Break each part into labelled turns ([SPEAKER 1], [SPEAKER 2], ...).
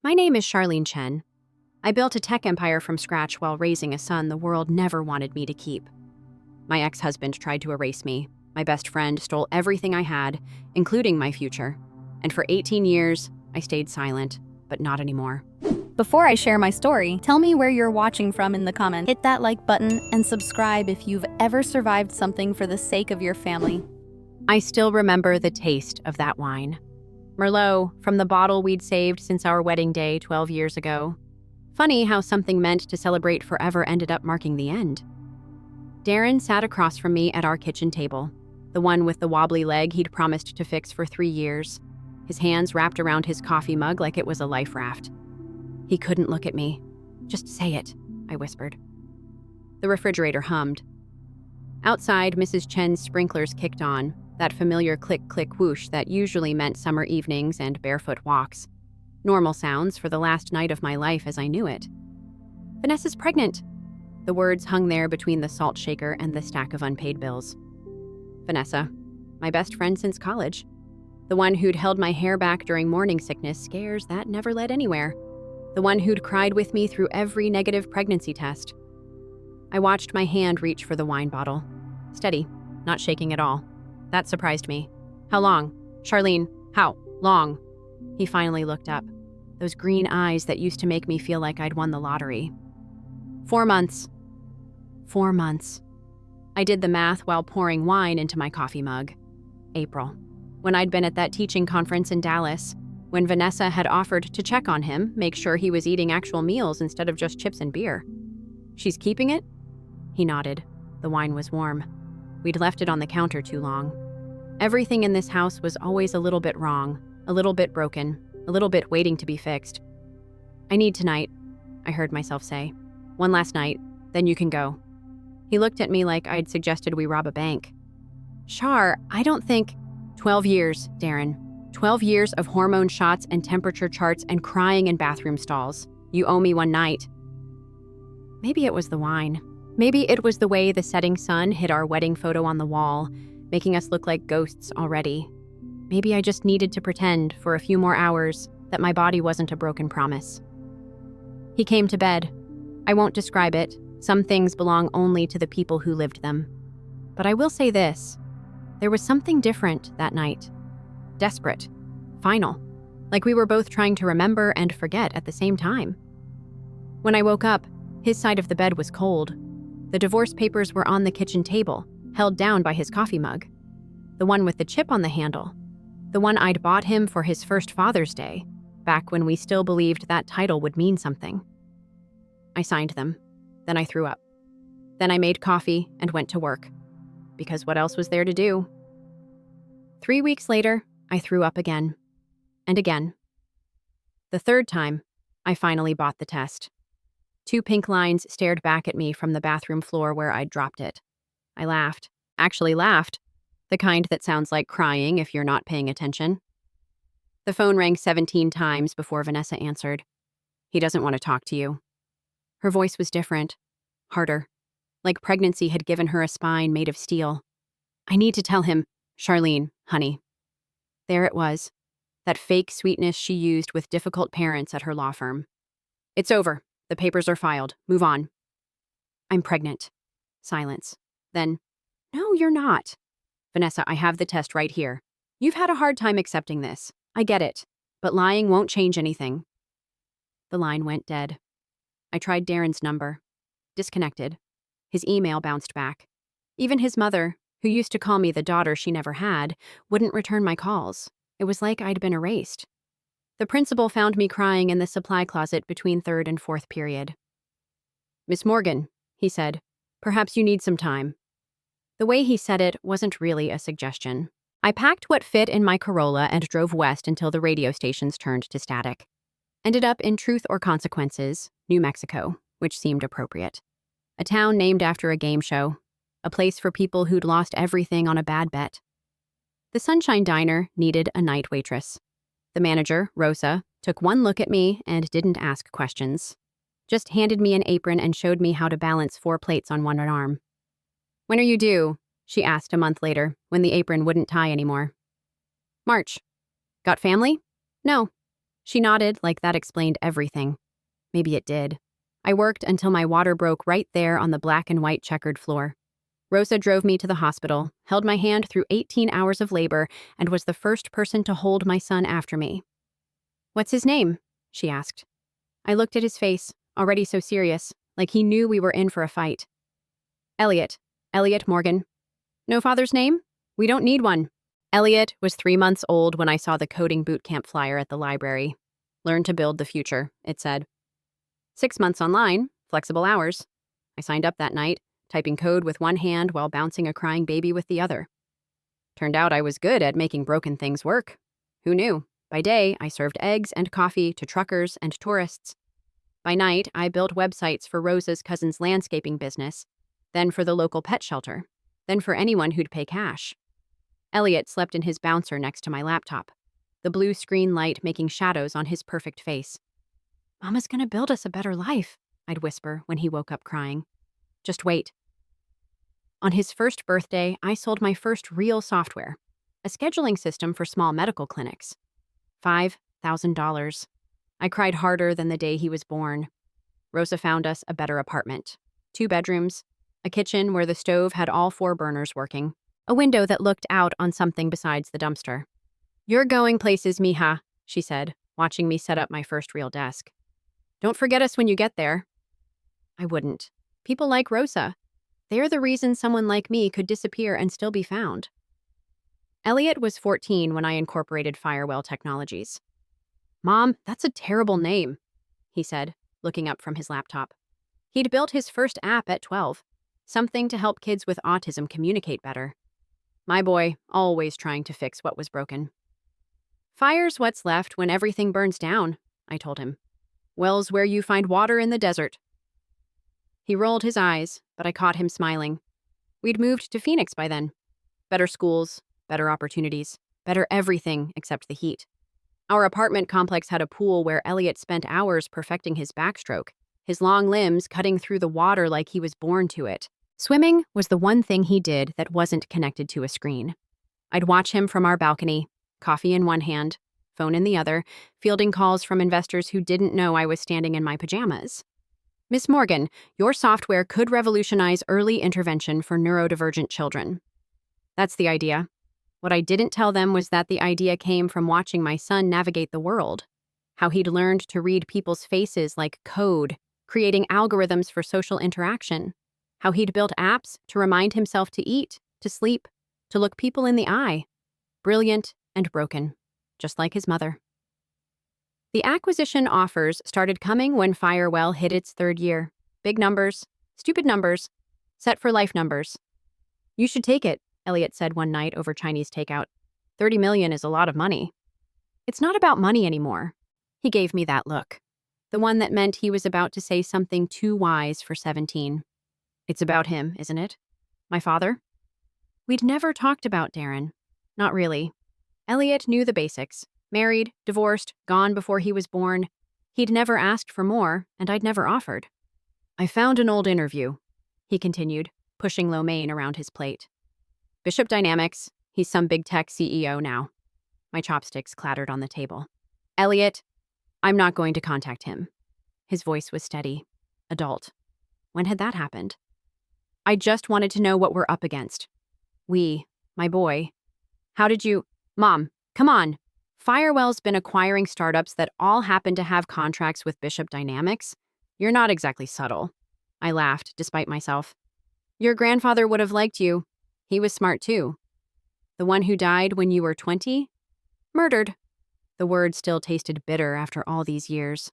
[SPEAKER 1] My name is Charlene Chen. I built a tech empire from scratch while raising a son the world never wanted me to keep. My ex-husband tried to erase me. My best friend stole everything I had, including my future. And for 18 years, I stayed silent, but not anymore.
[SPEAKER 2] Before I share my story, tell me where you're watching from in the comments. Hit that like button and subscribe if you've ever survived something for the sake of your family.
[SPEAKER 1] I still remember the taste of that wine. Merlot, from the bottle we'd saved since our wedding day 12 years ago. Funny how something meant to celebrate forever ended up marking the end. Darren sat across from me at our kitchen table, the one with the wobbly leg he'd promised to fix for 3 years, his hands wrapped around his coffee mug like it was a life raft. He couldn't look at me. "Just say it," I whispered. The refrigerator hummed. Outside, Mrs. Chen's sprinklers kicked on, that familiar click-click whoosh that usually meant summer evenings and barefoot walks. Normal sounds for the last night of my life as I knew it. "Vanessa's pregnant." The words hung there between the salt shaker and the stack of unpaid bills. Vanessa, my best friend since college. The one who'd held my hair back during morning sickness scares that never led anywhere. The one who'd cried with me through every negative pregnancy test. I watched my hand reach for the wine bottle. Steady, not shaking at all. That surprised me. "How long? Charlene, how long?" He finally looked up. Those green eyes that used to make me feel like I'd won the lottery. 4 months. 4 months. I did the math while pouring wine into my coffee mug. April. When I'd been at that teaching conference in Dallas. When Vanessa had offered to check on him, make sure he was eating actual meals instead of just chips and beer. "She's keeping it?" He nodded. The wine was warm. We'd left it on the counter too long. Everything in this house was always a little bit wrong, a little bit broken, a little bit waiting to be fixed. "I need tonight," I heard myself say. "One last night, then you can go." He looked at me like I'd suggested we rob a bank. "Char, I don't think—" 12 years, Darren. 12 years of hormone shots and temperature charts and crying in bathroom stalls. You owe me one night. Maybe it was the wine. Maybe it was the way the setting sun hit our wedding photo on the wall, making us look like ghosts already. Maybe I just needed to pretend for a few more hours that my body wasn't a broken promise. He came to bed. I won't describe it. Some things belong only to the people who lived them. But I will say this. There was something different that night. Desperate. Final. Like we were both trying to remember and forget at the same time. When I woke up, his side of the bed was cold. The divorce papers were on the kitchen table, held down by his coffee mug. The one with the chip on the handle. The one I'd bought him for his first Father's Day, back when we still believed that title would mean something. I signed them. Then I threw up. Then I made coffee and went to work. Because what else was there to do? 3 weeks later, I threw up again. And again. The third time, I finally bought the test. 2 pink lines stared back at me from the bathroom floor where I'd dropped it. I laughed. Actually laughed. The kind that sounds like crying if you're not paying attention. The phone rang 17 times before Vanessa answered. "He doesn't want to talk to you." Her voice was different. Harder. Like pregnancy had given her a spine made of steel. "I need to tell him, Charlene, honey." There it was. That fake sweetness she used with difficult parents at her law firm. "It's over. The papers are filed. Move on." "I'm pregnant." Silence. Then, "No, you're not." "Vanessa, I have the test right here. You've had a hard time accepting this. I get it. But lying won't change anything." The line went dead. I tried Darren's number. Disconnected. His email bounced back. Even his mother, who used to call me the daughter she never had, wouldn't return my calls. It was like I'd been erased. The principal found me crying in the supply closet between 3rd and 4th period. "Miss Morgan," he said, "perhaps you need some time." The way he said it wasn't really a suggestion. I packed what fit in my Corolla and drove west until the radio stations turned to static. Ended up in Truth or Consequences, New Mexico, which seemed appropriate. A town named after a game show. A place for people who'd lost everything on a bad bet. The Sunshine Diner needed a night waitress. The manager, Rosa, took one look at me and didn't ask questions. Just handed me an apron and showed me how to balance 4 plates on one arm. "When are you due?" she asked a month later, when the apron wouldn't tie anymore. "March." "Got family?" "No." She nodded like that explained everything. Maybe it did. I worked until my water broke right there on the black and white checkered floor. Rosa drove me to the hospital, held my hand through 18 hours of labor, and was the first person to hold my son after me. "What's his name?" she asked. I looked at his face, already so serious, like he knew we were in for a fight. "Elliot. Elliot Morgan." "No father's name? We don't need one." Elliot was 3 months old when I saw the coding boot camp flyer at the library. "Learn to build the future," it said. 6 months online, flexible hours. I signed up that night, typing code with one hand while bouncing a crying baby with the other. Turned out I was good at making broken things work. Who knew? By day, I served eggs and coffee to truckers and tourists. By night, I built websites for Rosa's cousin's landscaping business, then for the local pet shelter, then for anyone who'd pay cash. Elliot slept in his bouncer next to my laptop, the blue screen light making shadows on his perfect face. "Mama's gonna build us a better life," I'd whisper when he woke up crying. "Just wait." On his first birthday, I sold my first real software, a scheduling system for small medical clinics. $5,000. I cried harder than the day he was born. Rosa found us a better apartment. 2 bedrooms, a kitchen where the stove had all 4 burners working, a window that looked out on something besides the dumpster. "You're going places, mija," she said, watching me set up my first real desk. "Don't forget us when you get there." I wouldn't. People like Rosa. They're the reason someone like me could disappear and still be found. Elliot was 14 when I incorporated Firewell Technologies. "Mom, that's a terrible name," he said, looking up from his laptop. He'd built his first app at 12, something to help kids with autism communicate better. My boy, always trying to fix what was broken. "Fire's what's left when everything burns down," I told him. "Well's where you find water in the desert." He rolled his eyes, but I caught him smiling. We'd moved to Phoenix by then. Better schools, better opportunities, better everything except the heat. Our apartment complex had a pool where Elliot spent hours perfecting his backstroke, his long limbs cutting through the water like he was born to it. Swimming was the one thing he did that wasn't connected to a screen. I'd watch him from our balcony, coffee in one hand, phone in the other, fielding calls from investors who didn't know I was standing in my pajamas. "Miss Morgan, your software could revolutionize early intervention for neurodivergent children." That's the idea. What I didn't tell them was that the idea came from watching my son navigate the world, how he'd learned to read people's faces like code, creating algorithms for social interaction, how he'd built apps to remind himself to eat, to sleep, to look people in the eye. Brilliant and broken, just like his mother. The acquisition offers started coming when Firewell hit its 3rd year. Big numbers, stupid numbers, set for life numbers. "You should take it," Elliot said one night over Chinese takeout. $30 million is a lot of money." "It's not about money anymore." He gave me that look, the one that meant he was about to say something too wise for 17. "It's about him, isn't it? My father?" We'd never talked about Darren. Not really. Elliot knew the basics. Married, divorced, gone before he was born. He'd never asked for more, and I'd never offered. "I found an old interview," he continued, pushing lo mein around his plate. "Bishop Dynamics, he's some big tech CEO now." My chopsticks clattered on the table. "Elliot, I'm not going to contact him." His voice was steady, adult. When had that happened? "I just wanted to know what we're up against." My boy. "How did you—" "Mom, come on. Firewell's been acquiring startups that all happen to have contracts with Bishop Dynamics. You're not exactly subtle." I laughed, despite myself. "Your grandfather would have liked you. He was smart too." "The one who died when you were 20? "Murdered." The word still tasted bitter after all these years.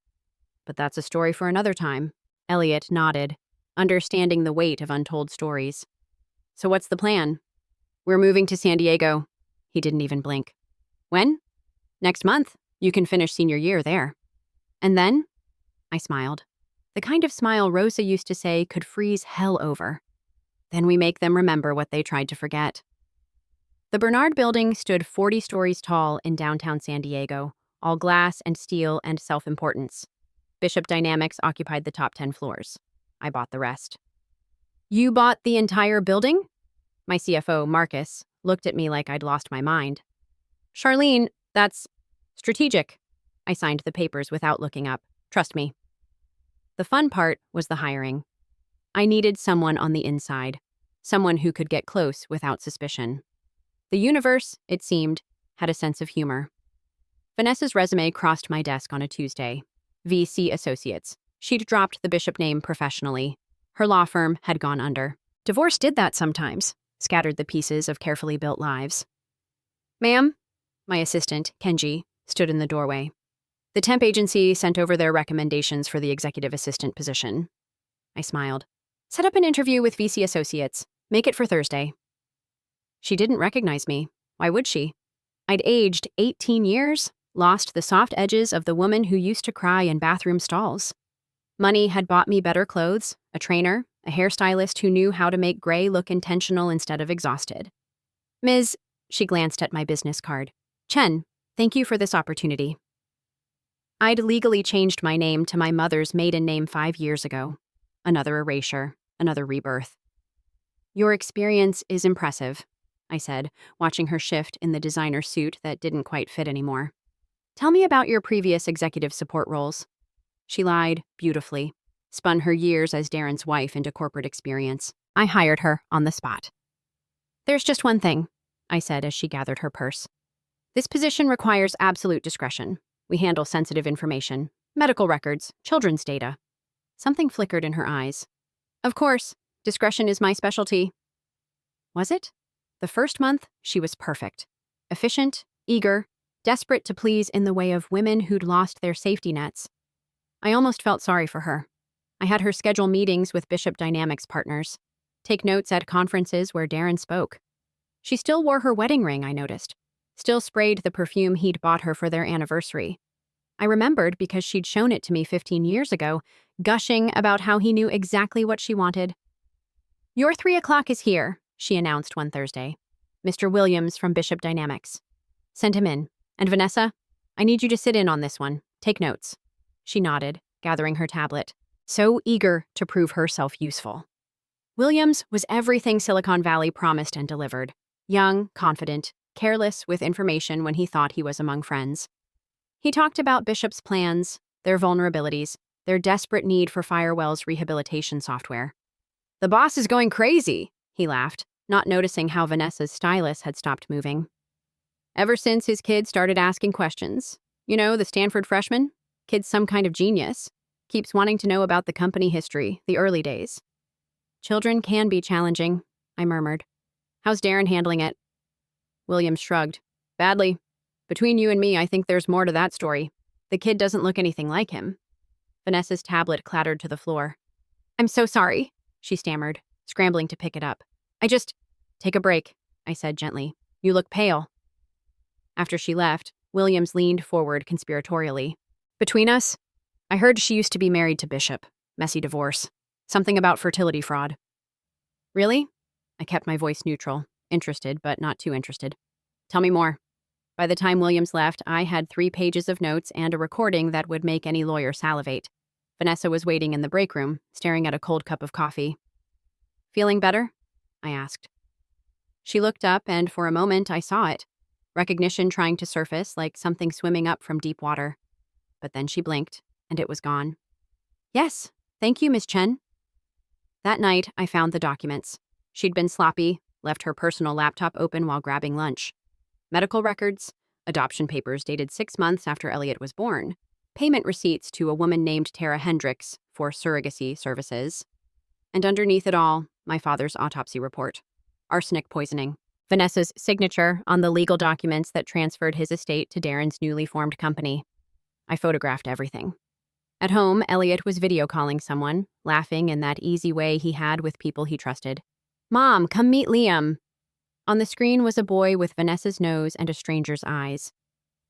[SPEAKER 1] "But that's a story for another time." Elliot nodded, understanding the weight of untold stories. "So what's the plan?" "We're moving to San Diego." He didn't even blink. "When?" "Next month. You can finish senior year there." "And then?" I smiled. The kind of smile Rosa used to say could freeze hell over. "Then we make them remember what they tried to forget." The Bernard Building stood 40 stories tall in downtown San Diego, all glass and steel and self-importance. Bishop Dynamics occupied the top 10 floors. I bought the rest. "You bought the entire building?" My CFO, Marcus, looked at me like I'd lost my mind. "Charlene, that's strategic." I signed the papers without looking up. Trust me. The fun part was the hiring. I needed someone on the inside, someone who could get close without suspicion. The universe, it seemed, had a sense of humor. Vanessa's resume crossed my desk on a Tuesday. VC Associates. She'd dropped the Bishop name professionally. Her law firm had gone under. Divorce did that sometimes, scattered the pieces of carefully built lives. Ma'am? My assistant, Kenji, stood in the doorway. The temp agency sent over their recommendations for the executive assistant position. I smiled. Set up an interview with VC Associates. Make it for Thursday. She didn't recognize me. Why would she? I'd aged 18 years, lost the soft edges of the woman who used to cry in bathroom stalls. Money had bought me better clothes, a trainer, a hairstylist who knew how to make gray look intentional instead of exhausted. Ms. She glanced at my business card. Chen, thank you for this opportunity. I'd legally changed my name to my mother's maiden name 5 years ago. Another erasure, another rebirth. Your experience is impressive, I said, watching her shift in the designer suit that didn't quite fit anymore. Tell me about your previous executive support roles. She lied beautifully, spun her years as Darren's wife into corporate experience. I hired her on the spot. There's just one thing, I said as she gathered her purse. This position requires absolute discretion. We handle sensitive information, medical records, children's data. Something flickered in her eyes. Of course, discretion is my specialty. Was it? The first month, she was perfect. Efficient, eager, desperate to please in the way of women who'd lost their safety nets. I almost felt sorry for her. I had her schedule meetings with Bishop Dynamics partners, take notes at conferences where Darren spoke. She still wore her wedding ring, I noticed. Still sprayed the perfume he'd bought her for their anniversary. I remembered because she'd shown it to me 15 years ago, gushing about how he knew exactly what she wanted. Your 3 o'clock is here, she announced one Thursday. Mr. Williams from Bishop Dynamics. Send him in. And Vanessa, I need you to sit in on this one. Take notes. She nodded, gathering her tablet, so eager to prove herself useful. Williams was everything Silicon Valley promised and delivered. Young, confident, careless with information when he thought he was among friends. He talked about Bishop's plans, their vulnerabilities, their desperate need for Firewell's rehabilitation software. The boss is going crazy, he laughed, not noticing how Vanessa's stylus had stopped moving. Ever since his kid started asking questions. You know, the Stanford freshman? Kid's some kind of genius. Keeps wanting to know about the company history, the early days. Children can be challenging, I murmured. How's Darren handling it? Williams shrugged. Badly. Between you and me, I think there's more to that story. The kid doesn't look anything like him. Vanessa's tablet clattered to the floor. I'm so sorry, she stammered, scrambling to pick it up. Take a break, I said gently. You look pale. After she left, Williams leaned forward conspiratorially. Between us, I heard she used to be married to Bishop. Messy divorce. Something about fertility fraud. Really? I kept my voice neutral, interested but not too interested. Tell me more. By the time Williams left, I had 3 pages of notes and a recording that would make any lawyer salivate. Vanessa was waiting in the break room, staring at a cold cup of coffee. Feeling better? I asked. She looked up, and for a moment I saw it. Recognition trying to surface like something swimming up from deep water. But then she blinked, and it was gone. Yes, thank you, Miss Chen. That night, I found the documents. She'd been sloppy, left her personal laptop open while grabbing lunch. Medical records, adoption papers dated 6 months after Elliot was born, payment receipts to a woman named Tara Hendricks for surrogacy services, and underneath it all, my father's autopsy report. Arsenic poisoning. Vanessa's signature on the legal documents that transferred his estate to Darren's newly formed company. I photographed everything. At home, Elliot was video calling someone, laughing in that easy way he had with people he trusted. Mom, come meet Liam. On the screen was a boy with Vanessa's nose and a stranger's eyes.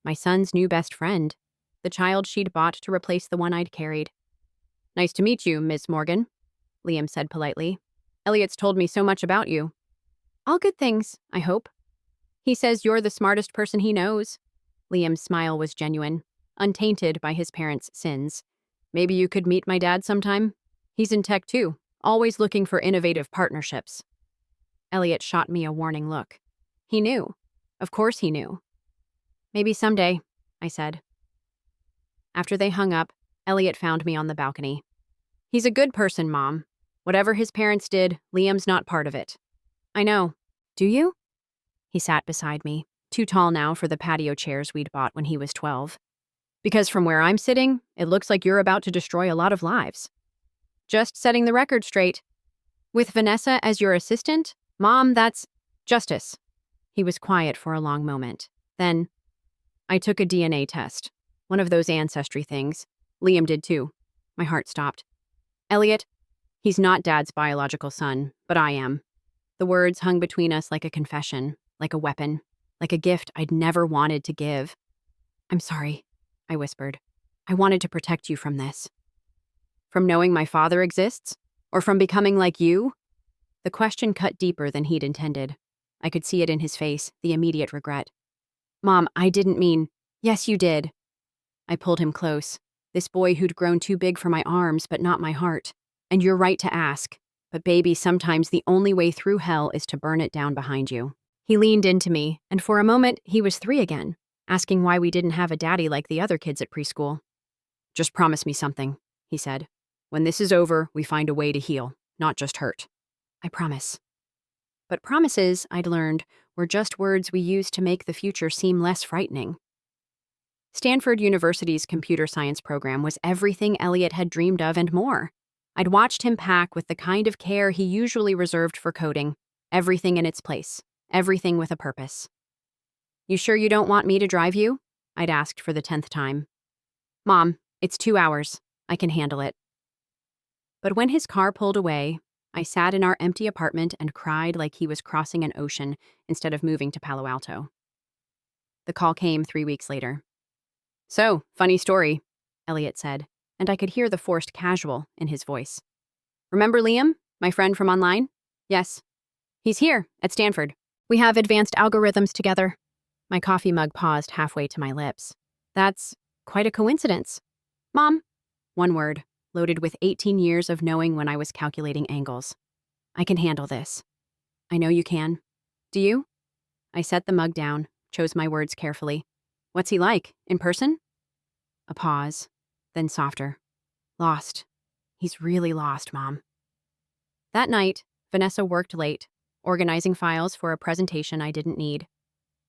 [SPEAKER 1] My son's new best friend, the child she'd bought to replace the one I'd carried. Nice to meet you, Miss Morgan, Liam said politely. Elliot's told me so much about you. All good things, I hope. He says you're the smartest person he knows. Liam's smile was genuine, untainted by his parents' sins. Maybe you could meet my dad sometime? He's in tech too, always looking for innovative partnerships. Elliot shot me a warning look. He knew. Of course he knew. Maybe someday, I said. After they hung up, Elliot found me on the balcony. He's a good person, Mom. Whatever his parents did, Liam's not part of it. I know. Do you? He sat beside me, too tall now for the patio chairs we'd bought when he was 12. Because from where I'm sitting, it looks like you're about to destroy a lot of lives. Just setting the record straight. With Vanessa as your assistant? Mom, that's justice. He was quiet for a long moment. Then, I took a DNA test. One of those ancestry things. Liam did too. My heart stopped. Elliot, he's not Dad's biological son, but I am. The words hung between us like a confession, like a weapon, like a gift I'd never wanted to give. I'm sorry, I whispered. I wanted to protect you from this. From knowing my father exists? Or from becoming like you? The question cut deeper than he'd intended. I could see it in his face, the immediate regret. Mom, I didn't mean. Yes, you did. I pulled him close. This boy who'd grown too big for my arms, but not my heart. And you're right to ask. But baby, sometimes the only way through hell is to burn it down behind you. He leaned into me, and for a moment, he was 3 again, asking why we didn't have a daddy like the other kids at preschool. Just promise me something, he said. When this is over, we find a way to heal, not just hurt. I promise. But promises, I'd learned, were just words we used to make the future seem less frightening. Stanford University's computer science program was everything Elliot had dreamed of and more. I'd watched him pack with the kind of care he usually reserved for coding, everything in its place, everything with a purpose. You sure you don't want me to drive you? I'd asked for the 10th time. Mom, it's 2 hours. I can handle it. But when his car pulled away, I sat in our empty apartment and cried like he was crossing an ocean instead of moving to Palo Alto. The call came 3 weeks later. So, funny story, Elliot said, and I could hear the forced casual in his voice. Remember Liam, my friend from online? Yes. He's here, at Stanford. We have advanced algorithms together. My coffee mug paused halfway to my lips. That's quite a coincidence. Mom, one word, loaded with 18 years of knowing when I was calculating angles. I can handle this. I know you can. Do you? I set the mug down, chose my words carefully. What's he like, in person? A pause, then softer. Lost. He's really lost, Mom. That night, Vanessa worked late, organizing files for a presentation I didn't need.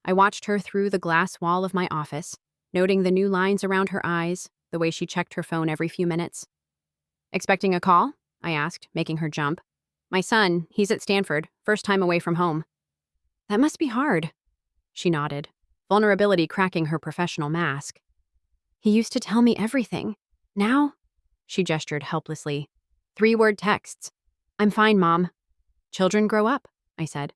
[SPEAKER 1] I watched her through the glass wall of my office, noting the new lines around her eyes, the way she checked her phone every few minutes. Expecting a call? I asked, making her jump. My son, he's at Stanford, first time away from home. That must be hard. She nodded, vulnerability cracking her professional mask. He used to tell me everything. Now? She gestured helplessly. 3-word texts. I'm fine, Mom. Children grow up, I said.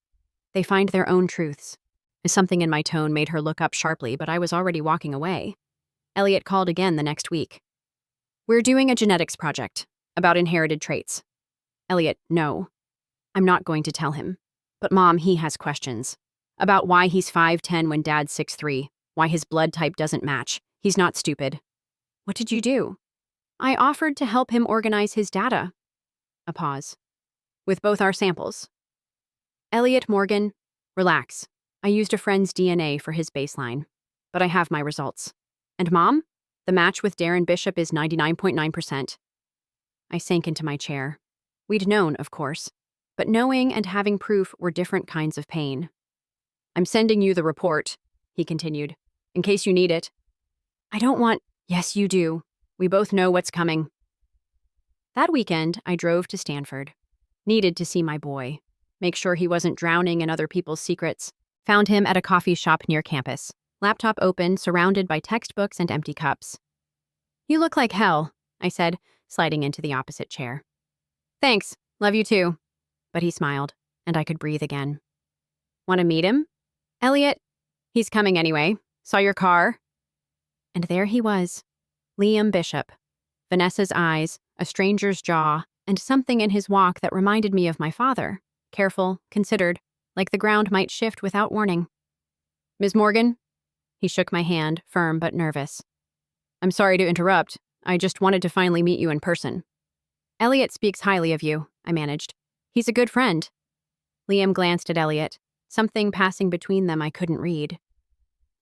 [SPEAKER 1] They find their own truths. Something in my tone made her look up sharply, but I was already walking away. Elliot called again the next week. We're doing a genetics project about inherited traits. Elliot, no. I'm not going to tell him. But Mom, he has questions. About why he's 5'10" when Dad's 6'3", why his blood type doesn't match. He's not stupid. What did you do? I offered to help him organize his data. A pause. With both our samples. Elliot Morgan, relax. I used a friend's DNA for his baseline. But I have my results. And Mom? The match with Darren Bishop is 99.9%. I sank into my chair. We'd known, of course. But knowing and having proof were different kinds of pain. I'm sending you the report, he continued, in case you need it. I don't want. Yes, you do. We both know what's coming. That weekend, I drove to Stanford. Needed to see my boy. Make sure he wasn't drowning in other people's secrets. Found him at a coffee shop near campus. Laptop open, surrounded by textbooks and empty cups. You look like hell, I said, sliding into the opposite chair. Thanks. Love you too. But he smiled, and I could breathe again. Want to meet him? Elliot? He's coming anyway. Saw your car. And there he was. Liam Bishop. Vanessa's eyes, a stranger's jaw, and something in his walk that reminded me of my father. Careful, considered, like the ground might shift without warning. Ms. Morgan? He shook my hand, firm but nervous. I'm sorry to interrupt. I just wanted to finally meet you in person. Elliot speaks highly of you, I managed. He's a good friend. Liam glanced at Elliot, something passing between them I couldn't read.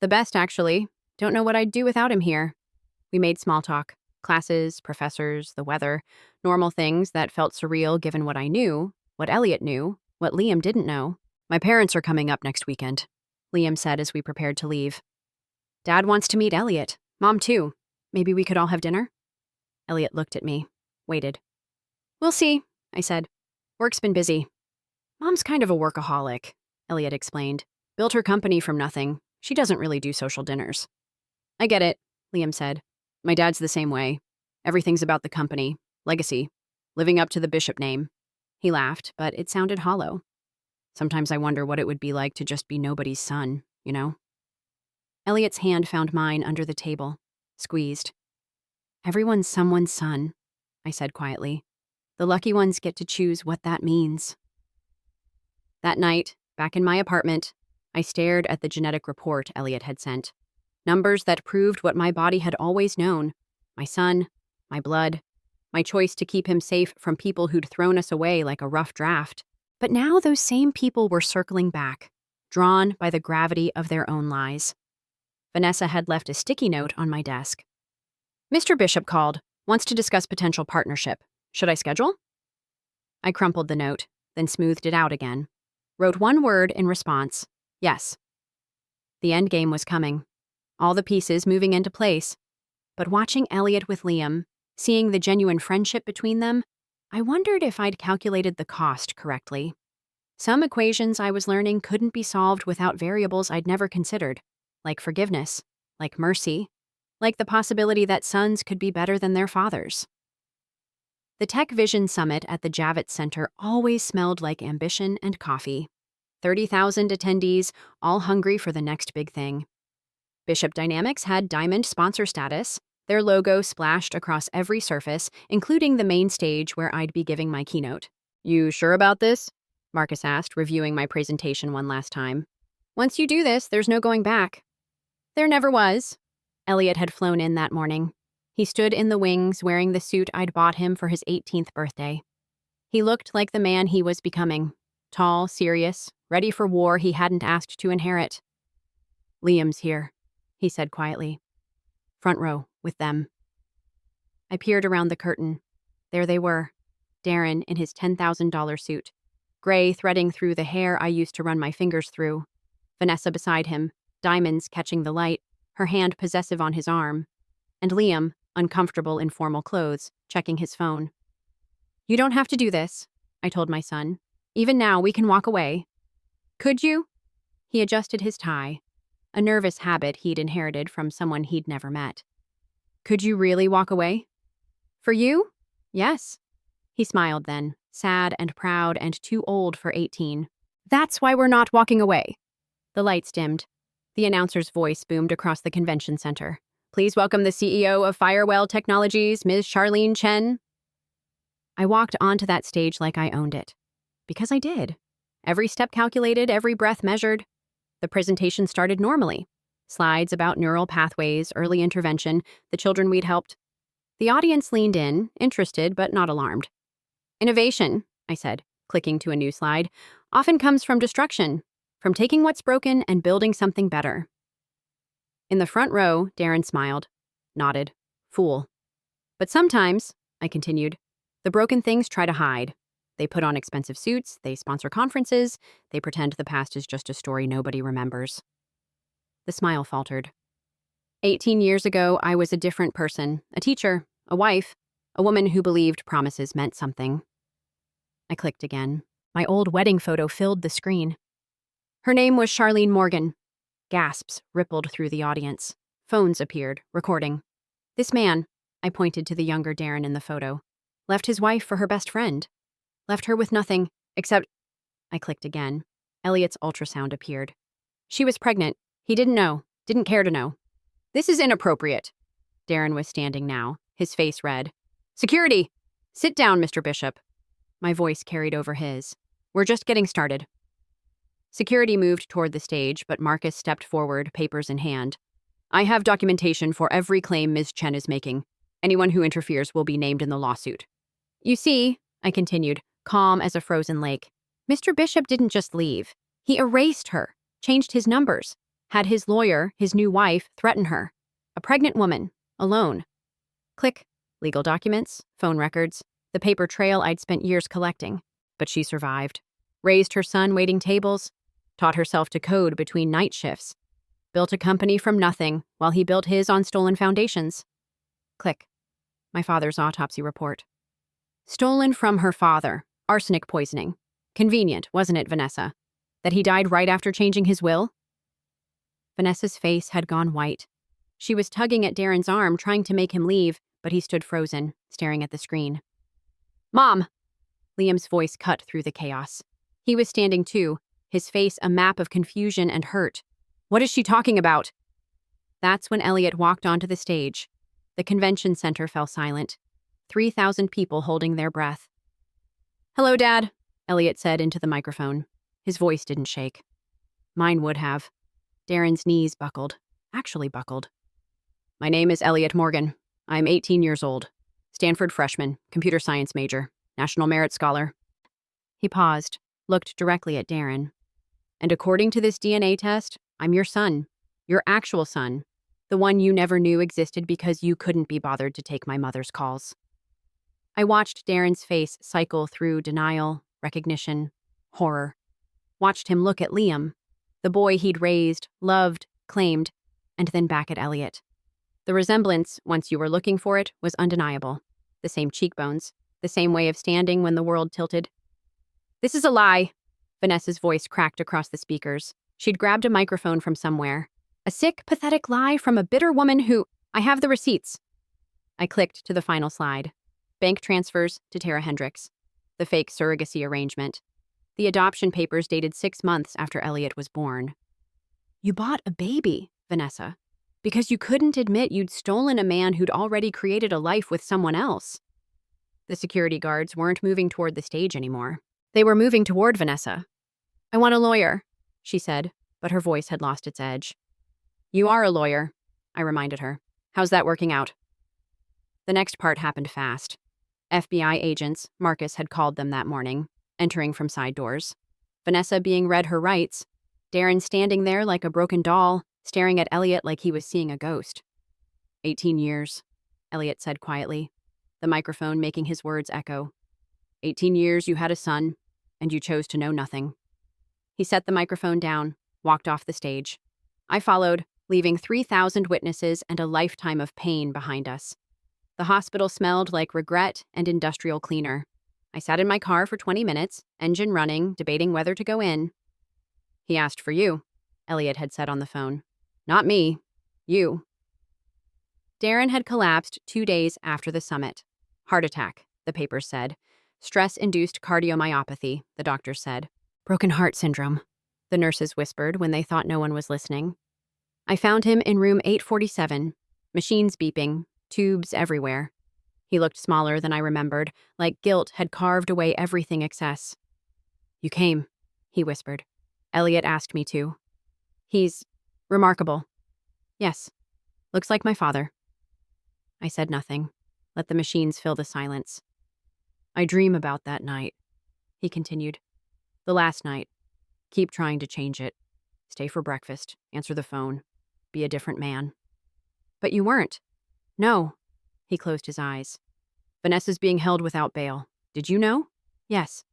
[SPEAKER 1] The best, actually. Don't know what I'd do without him here. We made small talk. Classes, professors, the weather, normal things that felt surreal given what I knew, what Elliot knew, what Liam didn't know. My parents are coming up next weekend, Liam said as we prepared to leave. Dad wants to meet Elliot. Mom too. Maybe we could all have dinner? Elliot looked at me, waited. We'll see, I said. Work's been busy. Mom's kind of a workaholic, Elliot explained. Built her company from nothing. She doesn't really do social dinners. I get it, Liam said. My dad's the same way. Everything's about the company, legacy, living up to the Bishop name. He laughed, but it sounded hollow. Sometimes I wonder what it would be like to just be nobody's son, you know? Elliot's hand found mine under the table, squeezed. Everyone's someone's son, I said quietly. The lucky ones get to choose what that means. That night, back in my apartment, I stared at the genetic report Elliot had sent. Numbers that proved what my body had always known. My son, my blood, my choice to keep him safe from people who'd thrown us away like a rough draft. But now those same people were circling back, drawn by the gravity of their own lies. Vanessa had left a sticky note on my desk. Mr. Bishop called, wants to discuss potential partnership. Should I schedule? I crumpled the note, then smoothed it out again. Wrote one word in response, yes. The end game was coming. All the pieces moving into place. But watching Elliot with Liam, seeing the genuine friendship between them, I wondered if I'd calculated the cost correctly. Some equations I was learning couldn't be solved without variables I'd never considered, like forgiveness, like mercy, like the possibility that sons could be better than their fathers. The Tech Vision Summit at the Javits Center always smelled like ambition and coffee. 30,000 attendees, all hungry for the next big thing. Bishop Dynamics had diamond sponsor status, their logo splashed across every surface, including the main stage where I'd be giving my keynote. You sure about this? Marcus asked, reviewing my presentation one last time. Once you do this, there's no going back. There never was. Elliot had flown in that morning. He stood in the wings wearing the suit I'd bought him for his 18th birthday. He looked like the man he was becoming. Tall, serious, ready for war he hadn't asked to inherit. Liam's here, he said quietly. Front row, with them. I peered around the curtain. There they were. Darren in his $10,000 suit. Gray threading through the hair I used to run my fingers through. Vanessa beside him, diamonds catching the light, her hand possessive on his arm. And Liam, uncomfortable in formal clothes, checking his phone. You don't have to do this, I told my son. Even now, we can walk away. Could you? He adjusted his tie, a nervous habit he'd inherited from someone he'd never met. Could you really walk away? For you? Yes. He smiled then, sad and proud and too old for 18. That's why we're not walking away. The lights dimmed. The announcer's voice boomed across the convention center. Please welcome the CEO of Firewell Technologies, Ms. Charlene Chen. I walked onto that stage like I owned it. Because I did. Every step calculated, every breath measured. The presentation started normally. Slides about neural pathways, early intervention, the children we'd helped. The audience leaned in, interested but not alarmed. Innovation, I said, clicking to a new slide, often comes from destruction, from taking what's broken and building something better. In the front row, Darren smiled, nodded. Fool. But sometimes, I continued, the broken things try to hide. They put on expensive suits, they sponsor conferences, they pretend the past is just a story nobody remembers. The smile faltered. 18 years ago, I was a different person, a teacher, a wife, a woman who believed promises meant something. I clicked again. My old wedding photo filled the screen. Her name was Charlene Morgan. Gasps rippled through the audience. Phones appeared, recording. This man, I pointed to the younger Darren in the photo, left his wife for her best friend. Left her with nothing, except... I clicked again. Elliot's ultrasound appeared. She was pregnant. He didn't know, didn't care to know. This is inappropriate. Darren was standing now, his face red. Security! Sit down, Mr. Bishop. My voice carried over his. We're just getting started. Security moved toward the stage, but Marcus stepped forward, papers in hand. I have documentation for every claim Ms. Chen is making. Anyone who interferes will be named in the lawsuit. You see, I continued, calm as a frozen lake, Mr. Bishop didn't just leave. He erased her, changed his numbers, had his lawyer, his new wife, threaten her. A pregnant woman, alone. Click. Legal documents, phone records, the paper trail I'd spent years collecting. But she survived. Raised her son waiting tables, taught herself to code between night shifts, built a company from nothing while he built his on stolen foundations. Click. My father's autopsy report. Stolen from her father. Arsenic poisoning. Convenient, wasn't it, Vanessa? That he died right after changing his will? Vanessa's face had gone white. She was tugging at Darren's arm, trying to make him leave, but he stood frozen, staring at the screen. Mom! Liam's voice cut through the chaos. He was standing too, his face a map of confusion and hurt. What is she talking about? That's when Elliot walked onto the stage. The convention center fell silent. 3,000 people holding their breath. Hello, Dad, Elliot said into the microphone. His voice didn't shake. Mine would have. Darren's knees buckled. Actually buckled. My name is Elliot Morgan. I'm 18 years old. Stanford freshman, computer science major, National Merit Scholar. He paused, looked directly at Darren. And according to this DNA test, I'm your son. Your actual son. The one you never knew existed because you couldn't be bothered to take my mother's calls. I watched Darren's face cycle through denial, recognition, horror. Watched him look at Liam, the boy he'd raised, loved, claimed, and then back at Elliot. The resemblance, once you were looking for it, was undeniable. The same cheekbones, the same way of standing when the world tilted. This is a lie, Vanessa's voice cracked across the speakers. She'd grabbed a microphone from somewhere. A sick, pathetic lie from a bitter woman who... I have the receipts. I clicked to the final slide. Bank transfers to Tara Hendricks. The fake surrogacy arrangement. The adoption papers dated 6 months after Elliot was born. You bought a baby, Vanessa, because you couldn't admit you'd stolen a man who'd already created a life with someone else. The security guards weren't moving toward the stage anymore. They were moving toward Vanessa. I want a lawyer, she said, but her voice had lost its edge. You are a lawyer, I reminded her. How's that working out? The next part happened fast. FBI agents, Marcus had called them that morning, entering from side doors. Vanessa being read her rights. Darren standing there like a broken doll, staring at Elliot like he was seeing a ghost. 18 years, Elliot said quietly, the microphone making his words echo. 18 years you had a son, and you chose to know nothing. He set the microphone down, walked off the stage. I followed, leaving 3,000 witnesses and a lifetime of pain behind us. The hospital smelled like regret and industrial cleaner. I sat in my car for 20 minutes, engine running, debating whether to go in. He asked for you, Elliot had said on the phone. Not me. You. Darren had collapsed 2 days after the summit. Heart attack, the papers said. Stress-induced cardiomyopathy, the doctors said. Broken heart syndrome, the nurses whispered when they thought no one was listening. I found him in room 847, machines beeping, tubes everywhere. He looked smaller than I remembered, like guilt had carved away everything excess. You came, he whispered. Elliot asked me to. He's remarkable. Yes, looks like my father. I said nothing, let the machines fill the silence. I dream about that night, he continued. The last night. Keep trying to change it. Stay for breakfast, answer the phone, be a different man. But you weren't. No. He closed his eyes. Vanessa's being held without bail. Did you know? Yes.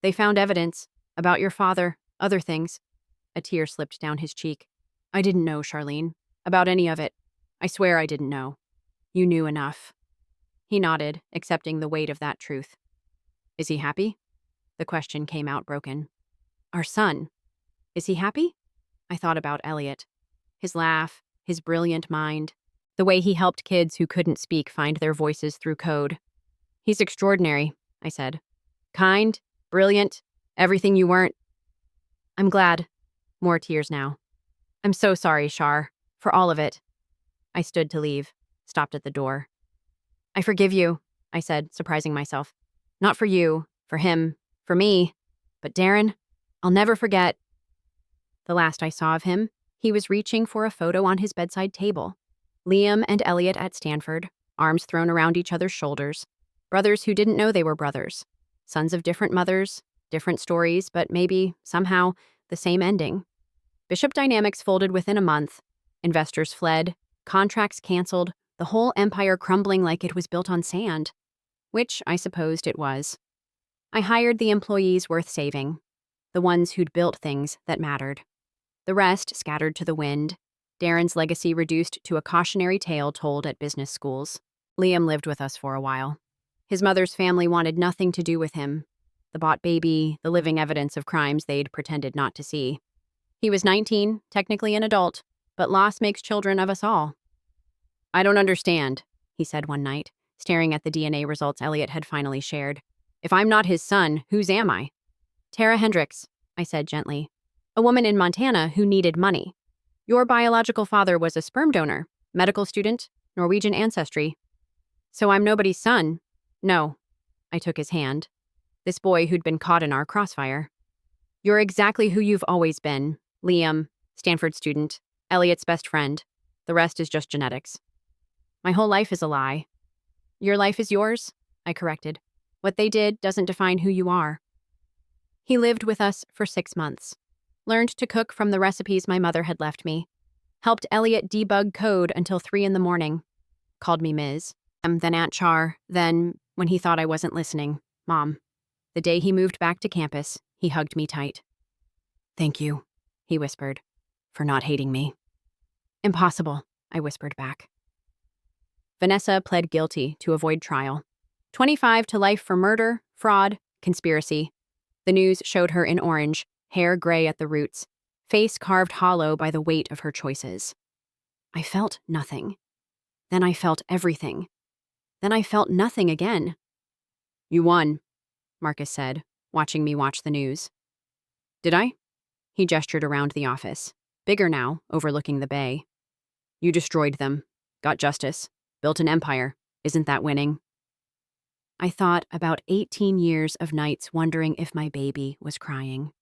[SPEAKER 1] They found evidence about your father, other things. A tear slipped down his cheek. I didn't know, Charlene, about any of it. I swear I didn't know. You knew enough. He nodded, accepting the weight of that truth. Is he happy? The question came out broken. Our son. Is he happy? I thought about Elliot. His laugh, his brilliant mind. The way he helped kids who couldn't speak find their voices through code. He's extraordinary, I said. Kind, brilliant, everything you weren't. I'm glad. More tears now. I'm so sorry, Char, for all of it. I stood to leave, stopped at the door. I forgive you, I said, surprising myself. Not for you, for him, for me. But Darren, I'll never forget. The last I saw of him, he was reaching for a photo on his bedside table. Liam and Elliot at Stanford, arms thrown around each other's shoulders. Brothers who didn't know they were brothers. Sons of different mothers, different stories, but maybe, somehow, the same ending. Bishop Dynamics folded within a month. Investors fled, contracts canceled, the whole empire crumbling like it was built on sand, which I supposed it was. I hired the employees worth saving, the ones who'd built things that mattered. The rest scattered to the wind, Darren's legacy reduced to a cautionary tale told at business schools. Liam lived with us for a while. His mother's family wanted nothing to do with him. The bought baby, the living evidence of crimes they'd pretended not to see. He was 19, technically an adult, but loss makes children of us all. I don't understand, he said one night, staring at the DNA results Elliot had finally shared. If I'm not his son, whose am I? Tara Hendricks, I said gently. A woman in Montana who needed money. Your biological father was a sperm donor, medical student, Norwegian ancestry. So I'm nobody's son. No. I took his hand. This boy who'd been caught in our crossfire. You're exactly who you've always been. Liam, Stanford student, Elliot's best friend. The rest is just genetics. My whole life is a lie. Your life is yours, I corrected. What they did doesn't define who you are. He lived with us for 6 months. Learned to cook from the recipes my mother had left me. Helped Elliot debug code until 3 a.m. Called me Ms. Then Aunt Char. Then, when he thought I wasn't listening, Mom. The day he moved back to campus, he hugged me tight. Thank you, he whispered, for not hating me. Impossible, I whispered back. Vanessa pled guilty to avoid trial. 25 to life for murder, fraud, conspiracy. The news showed her in orange, hair gray at the roots, face carved hollow by the weight of her choices. I felt nothing. Then I felt everything. Then I felt nothing again. You won, Marcus said, watching me watch the news. Did I? He gestured around the office, bigger now, overlooking the bay. You destroyed them, got justice, built an empire. Isn't that winning? I thought about 18 years of nights wondering if my baby was crying.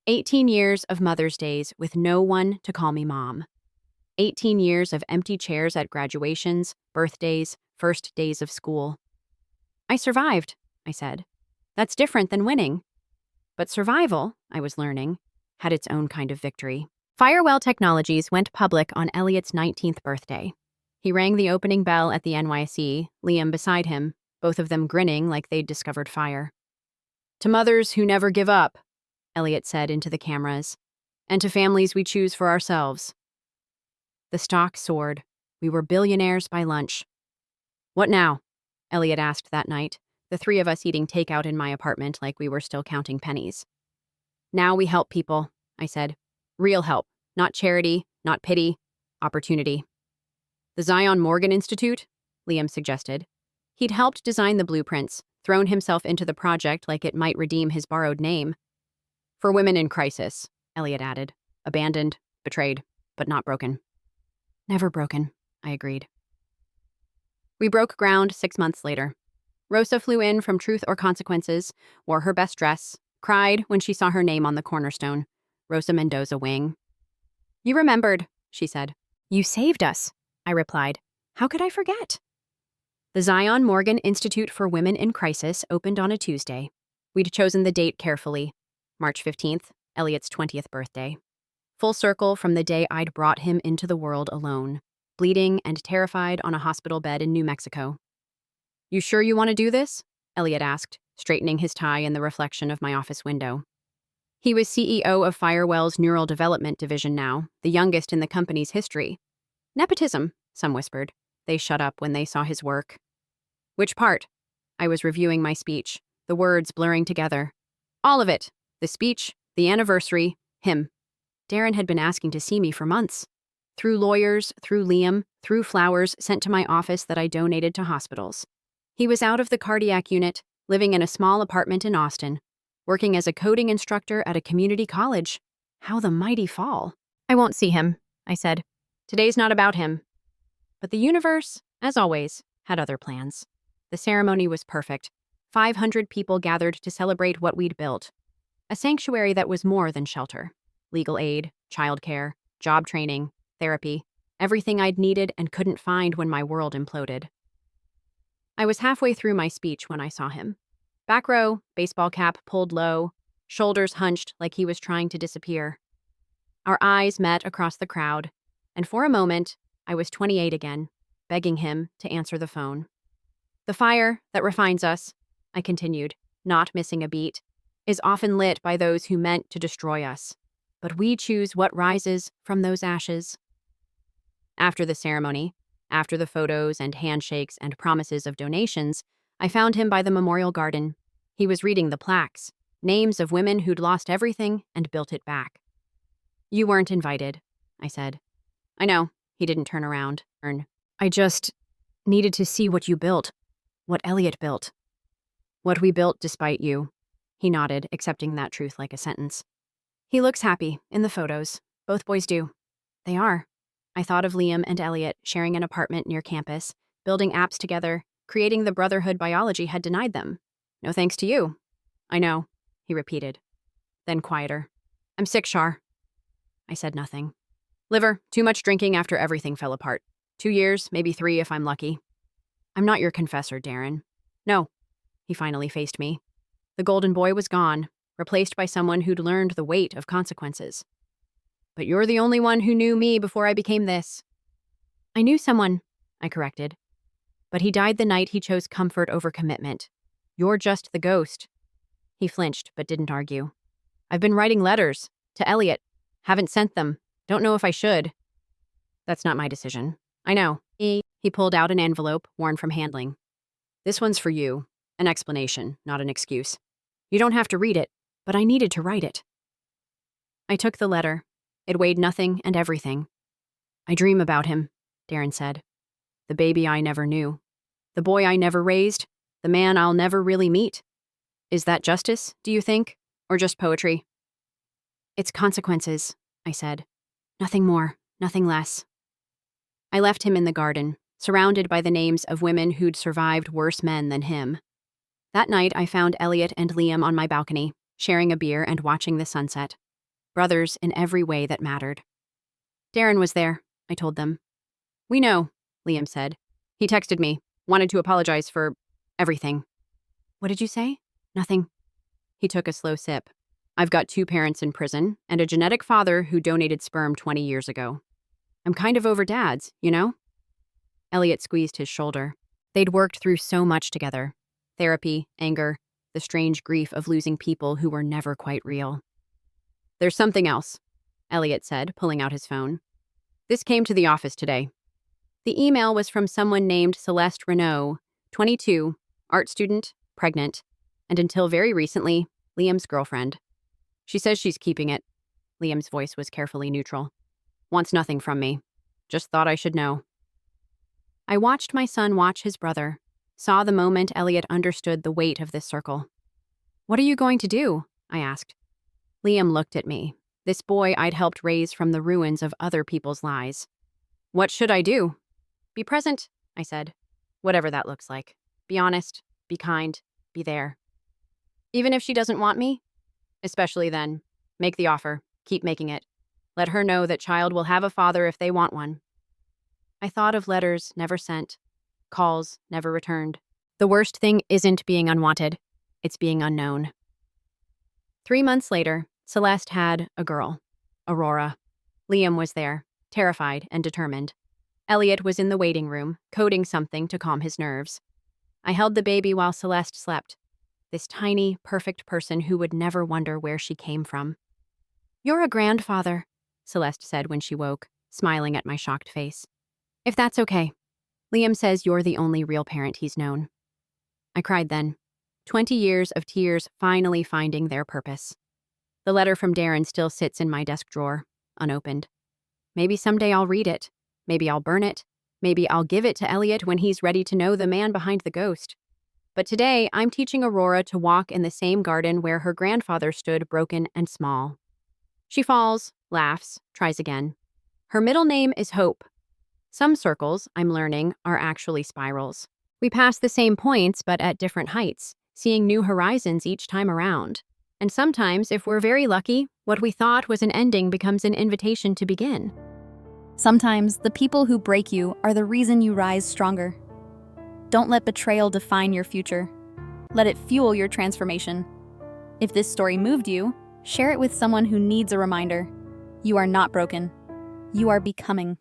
[SPEAKER 1] 18 years of Mother's Days with no one to call me Mom. 18 years of empty chairs at graduations, birthdays, first days of school. I survived, I said. That's different than winning. But survival, I was learning, had its own kind of victory. Firewell Technologies went public on Elliot's 19th birthday. He rang the opening bell at the NYC, Liam beside him, both of them grinning like they'd discovered fire. To mothers who never give up, Elliot said into the cameras, and to families we choose for ourselves. The stock soared. We were billionaires by lunch. What now? Elliot asked that night, the three of us eating takeout in my apartment like we were still counting pennies. Now we help people, I said. Real help, not charity, not pity, opportunity. The Zion Morgan Institute? Liam suggested. He'd helped design the blueprints, thrown himself into the project like it might redeem his borrowed name. For women in crisis, Elliot added. Abandoned, betrayed, but not broken. Never broken, I agreed. We broke ground 6 months later. Rosa flew in from Truth or Consequences, wore her best dress, cried when she saw her name on the cornerstone, Rosa Mendoza Wing. You remembered, she said. You saved us, I replied. How could I forget? The Zion Morgan Institute for Women in Crisis opened on a Tuesday. We'd chosen the date carefully. March 15th, Elliot's 20th birthday. Full circle from the day I'd brought him into the world alone, bleeding and terrified on a hospital bed in New Mexico. You sure you want to do this? Elliot asked, straightening his tie in the reflection of my office window. He was CEO of Firewell's Neural Development Division now, the youngest in the company's history. Nepotism, some whispered. They shut up when they saw his work. Which part? I was reviewing my speech, the words blurring together. All of it. The speech, the anniversary, him. Darren had been asking to see me for months. Through lawyers, through Liam, through flowers sent to my office that I donated to hospitals. He was out of the cardiac unit, living in a small apartment in Austin, working as a coding instructor at a community college. How the mighty fall. I won't see him, I said. Today's not about him. But the universe, as always, had other plans. The ceremony was perfect. 500 people gathered to celebrate what we'd built. A sanctuary that was more than shelter. Legal aid, childcare, job training, therapy, everything I'd needed and couldn't find when my world imploded. I was halfway through my speech when I saw him. Back row, baseball cap pulled low, shoulders hunched like he was trying to disappear. Our eyes met across the crowd, and for a moment, I was 28 again, begging him to answer the phone. The fire that refines us, I continued, not missing a beat, is often lit by those who meant to destroy us. But we choose what rises from those ashes. After the ceremony, after the photos and handshakes and promises of donations, I found him by the memorial garden. He was reading the plaques, names of women who'd lost everything and built it back. You weren't invited, I said. I know, he didn't turn around. I just needed to see what you built, what Elliot built. What we built despite you. He nodded, accepting that truth like a sentence. He looks happy in the photos. Both boys do. They are. I thought of Liam and Elliot sharing an apartment near campus, building apps together, creating the brotherhood biology had denied them. No thanks to you. I know, he repeated. Then quieter. I'm sick, Shar. I said nothing. Liver, too much drinking after everything fell apart. 2 years, maybe 3 if I'm lucky. I'm not your confessor, Darren. No. He finally faced me. The golden boy was gone, replaced by someone who'd learned the weight of consequences. But you're the only one who knew me before I became this. I knew someone, I corrected. But he died the night he chose comfort over commitment. You're just the ghost. He flinched, but didn't argue. I've been writing letters to Elliot. Haven't sent them. Don't know if I should. That's not my decision. I know. He pulled out an envelope worn from handling. This one's for you. An explanation, not an excuse. You don't have to read it, but I needed to write it. I took the letter. It weighed nothing and everything. I dream about him, Darren said. The baby I never knew. The boy I never raised. The man I'll never really meet. Is that justice, do you think? Or just poetry? It's consequences, I said. Nothing more, nothing less. I left him in the garden, surrounded by the names of women who'd survived worse men than him. That night, I found Elliot and Liam on my balcony, sharing a beer and watching the sunset. Brothers in every way that mattered. Darren was there, I told them. We know, Liam said. He texted me, wanted to apologize for everything. What did you say? Nothing. He took a slow sip. I've got 2 parents in prison and a genetic father who donated sperm 20 years ago. I'm kind of over dads, you know? Elliot squeezed his shoulder. They'd worked through so much together. Therapy, anger, the strange grief of losing people who were never quite real. There's something else, Elliot said, pulling out his phone. This came to the office today. The email was from someone named Celeste Renault, 22, art student, pregnant, and until very recently, Liam's girlfriend. She says she's keeping it. Liam's voice was carefully neutral. Wants nothing from me. Just thought I should know. I watched my son watch his brother, saw the moment Elliot understood the weight of this circle. What are you going to do? I asked. Liam looked at me, this boy I'd helped raise from the ruins of other people's lies. What should I do? Be present, I said. Whatever that looks like. Be honest, be kind, be there. Even if she doesn't want me? Especially then. Make the offer. Keep making it. Let her know that child will have a father if they want one. I thought of letters never sent, calls never returned. The worst thing isn't being unwanted. It's being unknown. 3 months later, Celeste had a girl, Aurora. Liam was there, terrified and determined. Elliot was in the waiting room, coding something to calm his nerves. I held the baby while Celeste slept. This tiny, perfect person who would never wonder where she came from. You're a grandfather, Celeste said when she woke, smiling at my shocked face. If that's okay. Liam says you're the only real parent he's known. I cried then. 20 years of tears finally finding their purpose. The letter from Darren still sits in my desk drawer, unopened. Maybe someday I'll read it. Maybe I'll burn it. Maybe I'll give it to Elliot when he's ready to know the man behind the ghost. But today, I'm teaching Aurora to walk in the same garden where her grandfather stood broken and small. She falls, laughs, tries again. Her middle name is Hope. Some circles, I'm learning, are actually spirals. We pass the same points but at different heights, seeing new horizons each time around. And sometimes, if we're very lucky, what we thought was an ending becomes an invitation to begin.
[SPEAKER 2] Sometimes, the people who break you are the reason you rise stronger. Don't let betrayal define your future. Let it fuel your transformation. If this story moved you, share it with someone who needs a reminder. You are not broken. You are becoming.